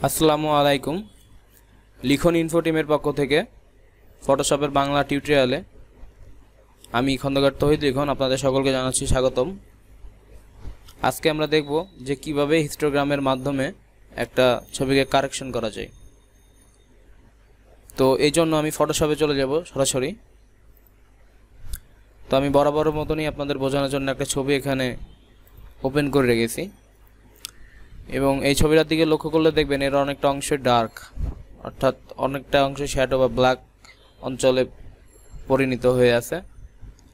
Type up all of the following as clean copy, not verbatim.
আসসালামু আলাইকুম। লিখন ইনফো টিমের পক্ষ থেকে ফটোশপের বাংলা টিউটোরিয়ালে আমি খন্দকার তৌহিদ লিখন আপনাদের সকলকে জানাচ্ছি স্বাগতম। আজকে আমরা দেখব যে কিভাবে হিস্টোগ্রামের মাধ্যমে একটা ছবিকে কারেকশন করা যায়। তো এই জন্য আমি ফটোশপে চলে যাব সরাসরি। তো আমি বরাবরের মতনই আপনাদের বোঝানোর জন্য একটা ছবি এখানে ওপেন করে রেখেছি এবং এই ছবিটার দিকে লক্ষ্য করলে দেখবেন এর অনেকটা অংশ ডার্ক, অর্থাৎ অনেকটা অংশ শ্যাডো বা ব্ল্যাক অঞ্চলে পরিণত হয়ে আছে।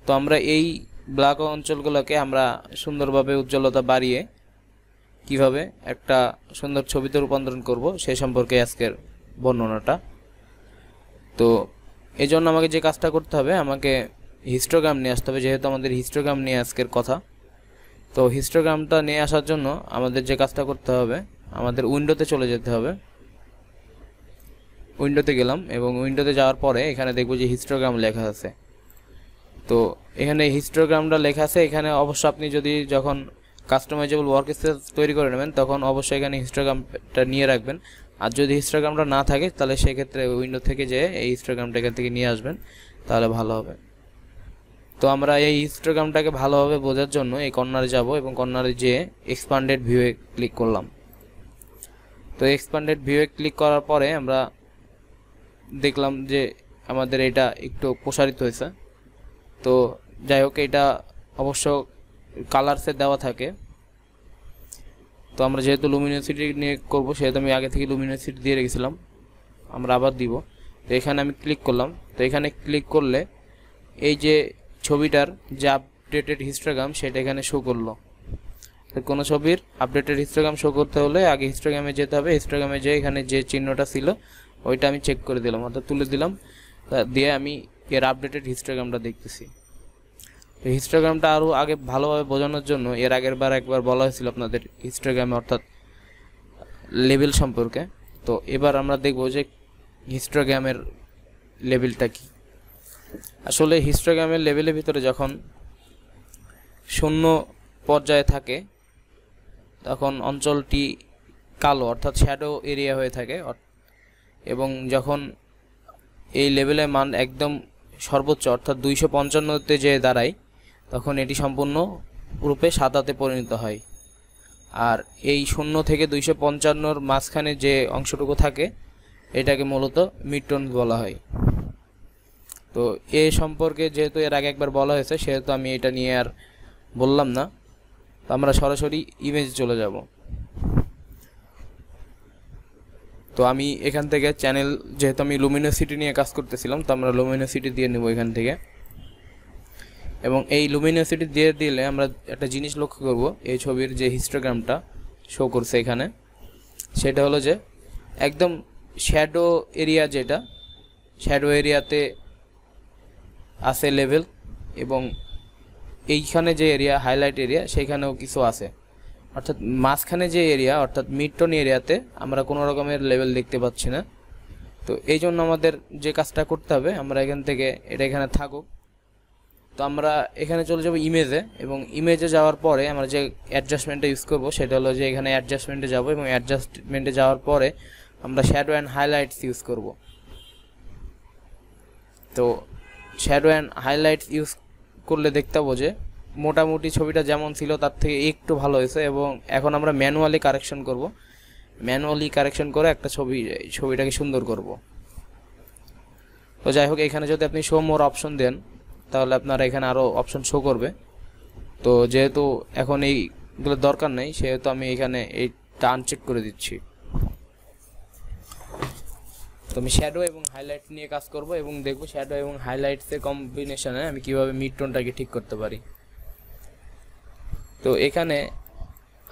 তো আমরা এই ব্ল্যাক অঞ্চলগুলোকে আমরা সুন্দরভাবে উজ্জ্বলতা বাড়িয়ে কিভাবে একটা সুন্দর ছবিতে রূপান্তরণ করব সেই সম্পর্কে আজকের বর্ণনাটা। তো এই জন্য আমাকে যে কাজটা করতে হবে, আমাকে হিস্টোগ্রাম নিয়ে আসতে হবে, যেহেতু আমাদের হিস্টোগ্রাম নিয়ে আজকের কথা। তো হিস্টোগ্রামটা নিয়ে আসার জন্য আমাদের যে কাজটা করতে হবে, আমাদের উইন্ডোতে চলে যেতে হবে। উইন্ডোতে গেলাম এবং উইন্ডোতে যাওয়ার পরে এখানে দেখব যে হিস্টোগ্রাম লেখা আছে। তো এখানে হিস্টোগ্রামটা লেখা আছে। এখানে অবশ্য আপনি যদি যখন কাস্টমাইজেবল ওয়ার্ক স্পেস তৈরি করে নেবেন তখন অবশ্যই এখানে হিস্টোগ্রামটা নিয়ে রাখবেন। আর যদি হিস্টোগ্রামটা না থাকে তাহলে সেক্ষেত্রে উইন্ডো থেকে যে এই হিস্টোগ্রামটা এখান থেকে নিয়ে আসবেন, তাহলে ভালো হবে। তো আমরা এই হিস্টোগ্রামটাকে ভালোভাবে বোঝার জন্য এই কর্নারে যাব এবং কর্নারে যেয়ে এক্সপান্ডেড ভিউয়ে ক্লিক করলাম। তো এক্সপান্ডেড ভিউয়ে ক্লিক করার পরে আমরা দেখলাম যে আমাদের এটা একটু প্রসারিত হয়েছে। তো যাই হোক, এটা অবশ্য কালারসে দেওয়া থাকে। তো আমরা যেহেতু লুমিনোসিটি নিয়ে করব সেহেতু আমি আগে থেকে লুমিনোসিটি দিয়ে রেখেছিলাম, আমরা আবার দিব। তো এখানে আমি ক্লিক করলাম। তো এখানে ক্লিক করলে এই যে ছবিটার যে আপডেটেড হিস্টোগ্রাম সেটা এখানে শো করলো। তো কোনো ছবির আপডেটেড হিস্টোগ্রাম শো করতে হলে আগে হিস্টোগ্রামে যেতে হবে। হিস্টোগ্রামে যে এখানে যে চিহ্নটা ছিল ওইটা আমি চেক করে দিলাম, অর্থাৎ তুলে দিলাম, দিয়ে আমি এর আপডেটেড হিস্টোগ্রামটা দেখতেছি। তো হিস্টোগ্রামটা আরও আগে ভালোভাবে বোঝানোর জন্য এর একবার বলা হয়েছিল আপনাদের হিস্টোগ্রামে অর্থাৎ লেভেল সম্পর্কে। তো এবার আমরা দেখব যে হিস্টোগ্রামের লেভেলটা কি। আসলে হিস্টোগ্রামের লেভেলের ভিতরে যখন শূন্য পর্যায়ে থাকে তখন অঞ্চলটি কালো অর্থাৎ শ্যাডো এরিয়া হয়ে থাকে, এবং যখন এই লেভেলের মান একদম সর্বোচ্চ অর্থাৎ 255-তে যে দাঁড়ায় তখন এটি সম্পূর্ণ রূপে সাদাতে পরিণত হয়। আর এই 0 থেকে 255-র মাঝখানে যে অংশটুকু থাকে এটাকে মূলত মিডটোন বলা হয়। তো এ সম্পর্কে যেহেতু এর আগে একবার বলা হয়েছে সেহেতু আমি এটা নিয়ে আর বললাম না। তো আমরা সরাসরি ইমেজে চলে যাব। তো আমি এখান থেকে চ্যানেল, যেহেতু আমি লুমিনোসিটি নিয়ে কাজ করতেছিলাম, তো আমরা লুমিনোসিটি দিয়ে নেব এখান থেকে। এবং এই লুমিনোসিটি দিয়ে দিলে আমরা একটা জিনিস লক্ষ্য করব, এই ছবির যে হিস্টোগ্রামটা শো করছে এখানে সেটা হলো যে একদম শ্যাডো এরিয়া, যেটা শ্যাডো এরিয়াতে আছে লেভেল, এবং এইখানে যে এরিয়া হাইলাইট এরিয়া সেইখানেও কিছু আছে, অর্থাৎ মাঝখানে যে এরিয়া অর্থাৎ মিডটোন এরিয়াতে আমরা কোনো রকমের লেভেল দেখতে পাচ্ছি না। তো এই জন্য আমাদের যে কাজটা করতে হবে, আমরা এখান থেকে এটা এখানে থাকুক। তো আমরা এখানে চলে যাব ইমেজে, এবং ইমেজে যাওয়ার পরে আমরা যে অ্যাডজাস্টমেন্টটা ইউজ করব সেটা হলো যে এখানে অ্যাডজাস্টমেন্টে যাব, এবং অ্যাডজাস্টমেন্টে যাওয়ার পরে আমরা শ্যাডো অ্যান্ড হাইলাইটস ইউজ করব। তো শ্যাডো অ্যান্ড হাইলাইটস ইউজ করলে দেখতে পাবো যে মোটামুটি ছবিটা যেমন ছিল তার থেকে একটু ভালো হয়েছে। এবং এখন আমরা ম্যানুয়ালি কারেকশন করব, ম্যানুয়ালি কারেকশন করে একটা ছবিটাকে সুন্দর করব। তো যাই হোক, এখানে যদি আপনি শো মোর অপশন দেন তাহলে আপনারা এখানে আরও অপশন শো করবে। তো যেহেতু এখন এইগুলো দরকার নেই সেহেতু আমি এখানে এইটা আনচেক করে দিচ্ছি। তো আমি শ্যাডো এবং হাইলাইট নিয়ে কাজ করব এবং দেখব শ্যাডো এবং হাইলাইটসের কম্বিনেশনে আমি কীভাবে মিড টোনটাকে ঠিক করতে পারি। তো এখানে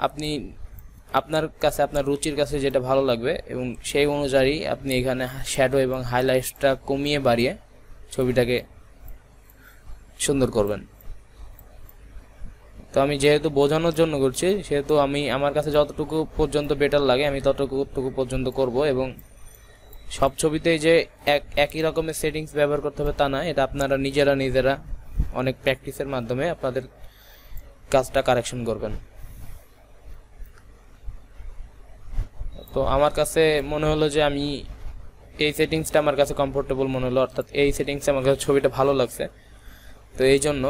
আপনি আপনার কাছে, আপনার রুচির কাছে যেটা ভালো লাগবে এবং সেই অনুযায়ী আপনি এখানে শ্যাডো এবং হাইলাইটসটা কমিয়ে বাড়িয়ে ছবিটাকে সুন্দর করবেন। তো আমি যেহেতু বোঝানোর জন্য করছি সেহেতু আমি আমার কাছে যতটুকু পর্যন্ত বেটার লাগে আমি ততটুকু পর্যন্ত করব। এবং সব ছবিতেই যে একই রকমের সেটিংস ব্যবহার করতে হবে তা না, এটা আপনারা নিজেরা অনেক প্র্যাকটিসের মাধ্যমে আপনাদের কাজটা কারেকশন করবেন। তো তো আমার কাছে মনে হলো যে আমি এই সেটিংসটা আমার কাছে কমফোর্টেবল মনে হলো, অর্থাৎ এই সেটিংসে আমার কাছে ছবিটা ভালো লাগছে, তো এই জন্য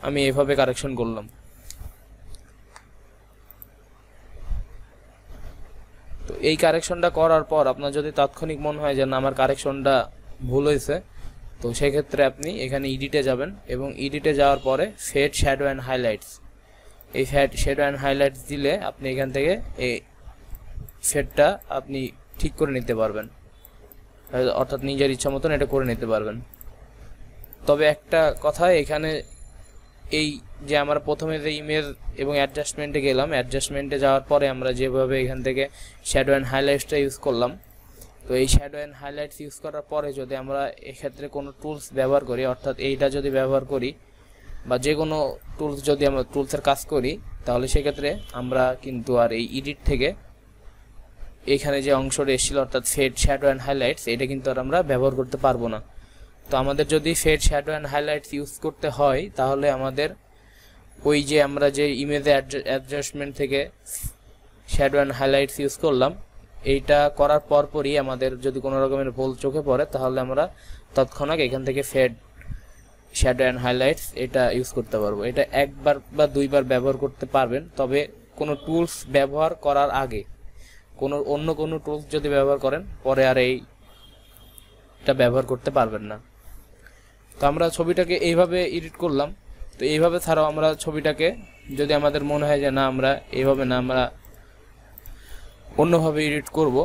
আমি এইভাবে কারেকশন করলাম। তো এই কারেকশনটা করার পর আপনার যদি তাৎক্ষণিক মনে হয় যে না আমার কারেকশনটা ভুল হয়েছে, তো সেক্ষেত্রে আপনি এখানে এডিটে যাবেন এবং এডিটে যাওয়ার পরে ফেড শ্যাডো অ্যান্ড হাইলাইটস, এই ফেড শ্যাডো অ্যান্ড হাইলাইটস দিলে আপনি এখান থেকে এই ফেডটা আপনি ঠিক করে নিতে পারবেন, অর্থাৎ নিজের ইচ্ছা মতন এটা করে নিতে পারবেন। তবে একটা কথা, এখানে এই যে আমরা প্রথমে যে ইমেজ এবং অ্যাডজাস্টমেন্টে গেলাম, অ্যাডজাস্টমেন্টে যাওয়ার পরে আমরা যেভাবে এখান থেকে শ্যাডো অ্যান্ড হাইলাইটসটা ইউজ করলাম, তো এই শ্যাডো অ্যান্ড হাইলাইটস ইউজ করার পরে যদি আমরা এক্ষেত্রে কোনো টুলস ব্যবহার করি, অর্থাৎ এইটা যদি ব্যবহার করি বা যে কোনো টুলস যদি আমরা টুলসের কাজ করি, তাহলে সেক্ষেত্রে আমরা কিন্তু আর এই এডিট থেকে এখানে যে অংশটা এসেছিল অর্থাৎ ফেড শ্যাডো অ্যান্ড হাইলাইটস, এটা কিন্তু আর আমরা ব্যবহার করতে পারবো না। তো আমাদের যদি fade shadow and highlights use করতে হয়, তাহলে আমাদের ওই যে আমরা যে ইমেজে অ্যাডজাস্টমেন্ট থেকে শ্যাডো অ্যান্ড হাইলাইটস ইউজ করলাম, এইটা করার পরপরই আমাদের যদি কোনো রকমের ভুল চোখে পড়ে, তাহলে আমরা তৎক্ষণাৎ এখান থেকে ফেড শ্যাডো অ্যান্ড হাইলাইটস এটা ইউজ করতে পারবো। এটা একবার বা দুইবার ব্যবহার করতে পারবেন, তবে কোনো টুলস ব্যবহার করার আগে অন্য কোনো টুলস যদি ব্যবহার করেন, পরে আর এইটা ব্যবহার করতে পারবেন না। তো আমরা ছবিটাকে এইভাবে এডিট করলাম। তো এইভাবে ছাড়াও আমরা ছবিটাকে যদি আমাদের মনে হয় যে না আমরা এইভাবে না, আমরা অন্যভাবে এডিট করব,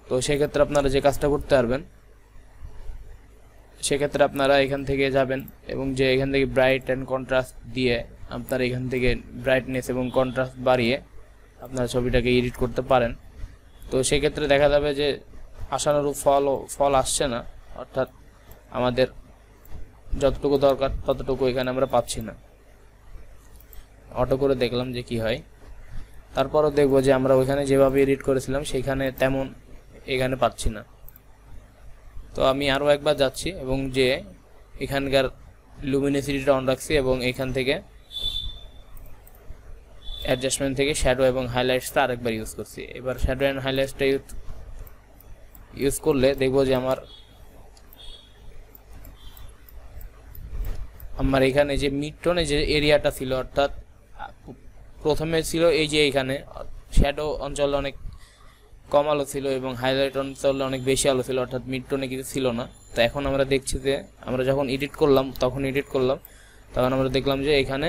তো সেক্ষেত্রে আপনারা যে কাজটা করতে পারবেন, সেক্ষেত্রে আপনারা এখান থেকে যাবেন এবং যে এখান থেকে ব্রাইট অ্যান্ড কন্ট্রাস্ট দিয়ে আপনারা এখান থেকে ব্রাইটনেস এবং কন্ট্রাস্ট বাড়িয়ে আপনারা ছবিটাকে এডিট করতে পারেন। তো সেক্ষেত্রে দেখা যাবে যে আশানুরূপ ফল আসছে না, অর্থাৎ আমাদের যতটুকু দরকার ততটুকু এখানে আমরা পাচ্ছি না। অটো করে দেখলাম যে কি হয়, তারপরও দেখবো যে আমরা ওইখানে যেভাবে এডিট করেছিলাম সেখানে তেমন এখানে পাচ্ছি না। তো আমি আরও একবার যাচ্ছি এবং যে এখানকার লুমিনেসিটিটা অন রাখছি এবং এখান থেকে অ্যাডজাস্টমেন্ট থেকে শ্যাডো এবং হাইলাইটসটা আরেকবার ইউজ করছি। এবার শ্যাডো অ্যান্ড হাইলাইটসটা ইউজ করলে দেখবো যে আমার এখানে যে মিড টোনে যে এরিয়াটা ছিল, অর্থাৎ প্রথমে ছিল এই যে এখানে শ্যাডো অঞ্চলে অনেক কম আলো ছিল এবং হাইলাইট অঞ্চলে অনেক বেশি আলো ছিল, অর্থাৎ মিড টোনে কিছু ছিল না। তো এখন আমরা দেখছি যে আমরা যখন এডিট করলাম তখন আমরা দেখলাম যে এখানে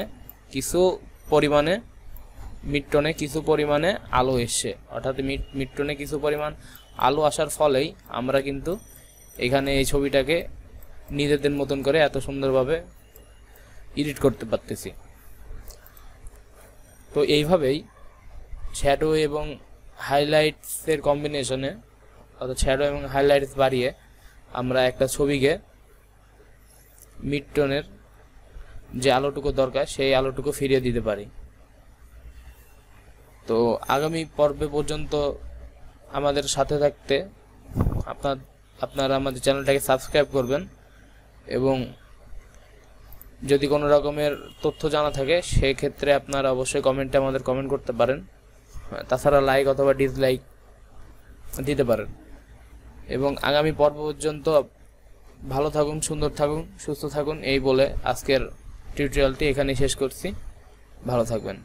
কিছু পরিমাণে মিড টোনে কিছু পরিমাণে আলো এসছে, অর্থাৎ মিড টোনে কিছু পরিমাণ আলো আসার ফলেই আমরা কিন্তু এখানে এই ছবিটাকে নিজেদের মতন করে এত সুন্দরভাবে এডিট করতে পারতেছি। তো এইভাবেই শ্যাডো এবং হাইলাইটসের কম্বিনেশনে, অর্থাৎ শ্যাডো এবং হাইলাইটস বাড়িয়ে আমরা একটা ছবিকে মিড টোনের যে আলোটুকু দরকার সেই আলোটুকু ফিরিয়ে দিতে পারি। তো আগামী পর্বে পর্যন্ত আমাদের সাথে থাকতে আপনারা আমাদের চ্যানেলটাকে সাবস্ক্রাইব করবেন এবং যদি কোনো রকমের তথ্য জানা থাকে সেক্ষেত্রে আপনারা অবশ্যই কমেন্টে আমাদের কমেন্ট করতে পারেন, তাছাড়া লাইক অথবা ডিসলাইক দিতে পারেন। এবং আগামী পর্ব পর্যন্ত ভালো থাকুন, সুন্দর থাকুন, সুস্থ থাকুন, এই বলে আজকের টিউটোরিয়ালটি এখানেই শেষ করছি। ভালো থাকবেন।